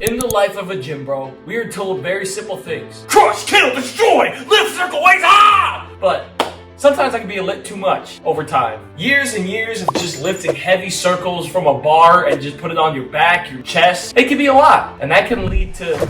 In the life of a gym bro, we are told very simple things. Crush, kill, destroy, lift, circle, weights, But sometimes that can be a little too much over time. Years and years of just lifting heavy circles from a bar and just put it on your back, your chest. It can be a lot, and that can lead to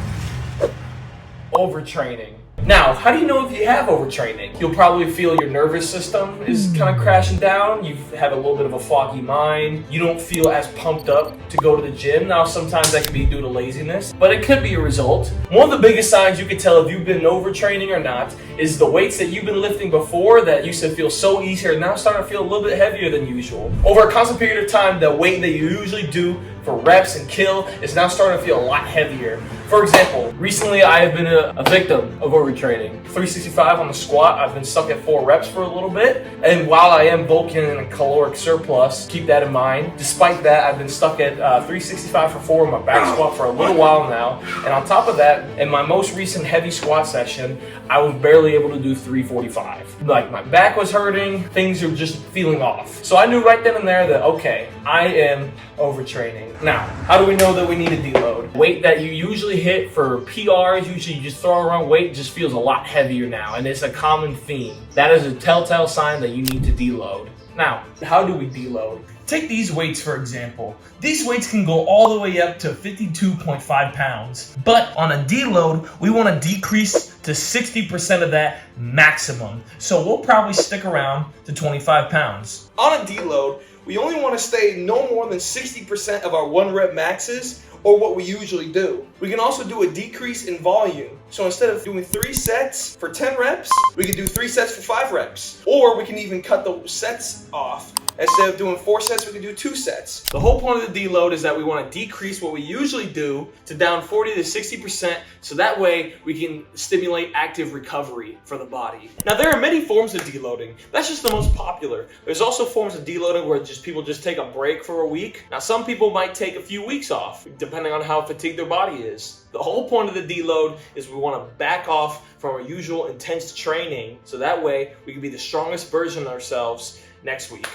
overtraining. Now, how do you know if you have overtraining? You'll probably feel your nervous system is kind of crashing down. You have a little bit of a foggy mind. You don't feel as pumped up to go to the gym. Now, sometimes that can be due to laziness, but it could be a result. One of the biggest signs you can tell if you've been overtraining or not is the weights that you've been lifting before that used to feel so easy are now starting to feel a little bit heavier than usual. Over a constant period of time, the weight that you usually do for reps and kill is now starting to feel a lot heavier. For example, recently I have been a victim of overtraining. 365 on the squat, I've been stuck at 4 reps for a little bit. And while I am bulking in a caloric surplus, keep that in mind. Despite that, I've been stuck at 365 for 4 in my back squat for a little while now. And on top of that, in my most recent heavy squat session, I was barely able to do 345. Like my back was hurting, things are just feeling off. So I knew right then and there that, okay, I am overtraining. Now, how do we know that we need a deload? Weight that you usually hit for PRs, usually you just throw around weight, just feels a lot heavier now, and it's a common theme. That is a telltale sign that you need to deload. Now, how do we deload? Take these weights for example. These weights can go all the way up to 52.5 pounds. But on a deload, we want to decrease to 60% of that maximum. So we'll probably stick around to 25 pounds. On a deload, we only want to stay no more than 60% of our 1 rep maxes, or what we usually do. We can also do a decrease in volume. So instead of doing 3 sets for 10 reps, we can do 3 sets for 5 reps. Or we can even cut the sets off. Instead of doing 4 sets, we can do 2 sets. The whole point of the deload is that we want to decrease what we usually do to down 40 to 60%, so that way we can stimulate active recovery for the body. Now, there are many forms of deloading. That's just the most popular. There's also forms of deloading where people just take a break for a week. Now, some people might take a few weeks off, depending on how fatigued their body is. The whole point of the deload is we want to back off from our usual intense training, so that way we can be the strongest version of ourselves next week.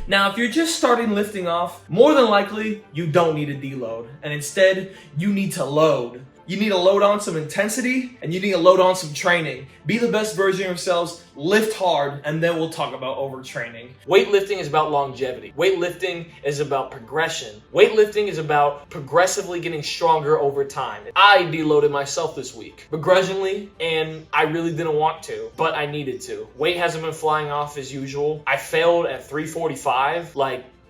Now, if you're just starting lifting off, more than likely you don't need a deload, and instead you need to load. You need to load on some intensity, and you need to load on some training. Be the best version of yourselves, lift hard, and then we'll talk about overtraining. Weightlifting is about longevity. Weightlifting is about progression. Weightlifting is about progressively getting stronger over time. I deloaded myself this week, begrudgingly, and I really didn't want to, but I needed to. Weight hasn't been flying off as usual. I failed at 345,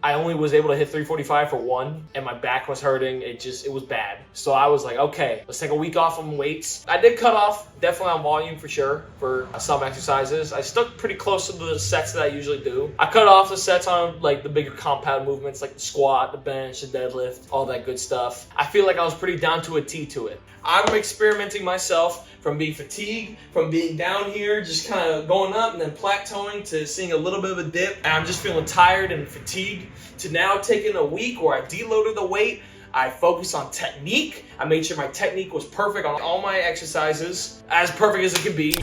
I only was able to hit 345 for 1, and my back was hurting. It was bad. So I was like, okay, let's take a week off on weights. I did cut off definitely on volume for sure for some exercises. I stuck pretty close to the sets that I usually do. I cut off the sets on the bigger compound movements like the squat, the bench, the deadlift, all that good stuff. I feel like I was pretty down to a T to it. I'm experimenting myself from being fatigued, from being down here, just kind of going up and then plateauing to seeing a little bit of a dip. And I'm just feeling tired and fatigued to now taking a week where I deloaded the weight. I focused on technique. I made sure my technique was perfect on all my exercises, as perfect as it could be.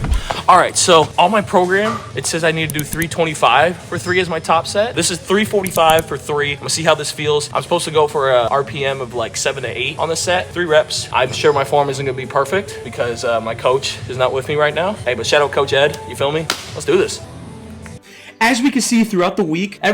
All right, so on my program, it says I need to do 325 for 3 as my top set. This is 345 for 3. I'm gonna see how this feels. I'm supposed to go for a RPM of 7 to 8 on the set, 3 reps. I'm sure my form isn't gonna be perfect because my coach is not with me right now. Hey, but shout out Coach Ed, you feel me? Let's do this. As we can see throughout the week, all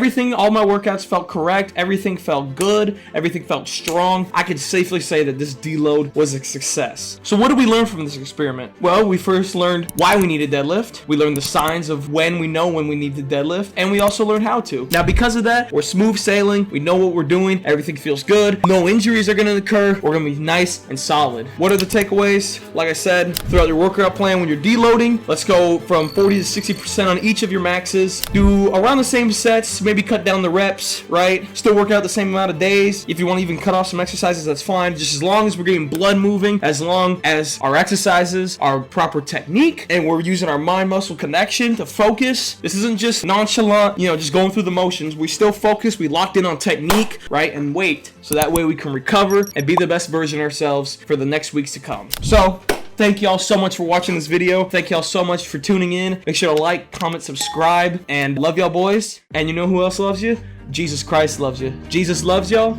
my workouts felt correct, everything felt good, everything felt strong. I can safely say that this deload was a success. So what did we learn from this experiment? Well, we first learned why we need a deadlift. We learned the signs of when we know when we need to deadlift, and we also learned how to. Now, because of that, we're smooth sailing, we know what we're doing, everything feels good, no injuries are gonna occur, we're gonna be nice and solid. What are the takeaways? Like I said, throughout your workout plan when you're deloading, let's go from 40 to 60% on each of your maxes. Do around the same sets, maybe cut down the reps, right? Still work out the same amount of days. If you want to even cut off some exercises, that's fine. Just as long as we're getting blood moving, as long as our exercises are proper technique, and we're using our mind-muscle connection to focus. This isn't just nonchalant, just going through the motions. We still focus, we locked in on technique, right? And weight, so that way we can recover and be the best version of ourselves for the next weeks to come. So, thank y'all so much for watching this video. Thank y'all so much for tuning in. Make sure to like, comment, subscribe, and love y'all boys. And you know who else loves you? Jesus Christ loves you. Jesus loves y'all.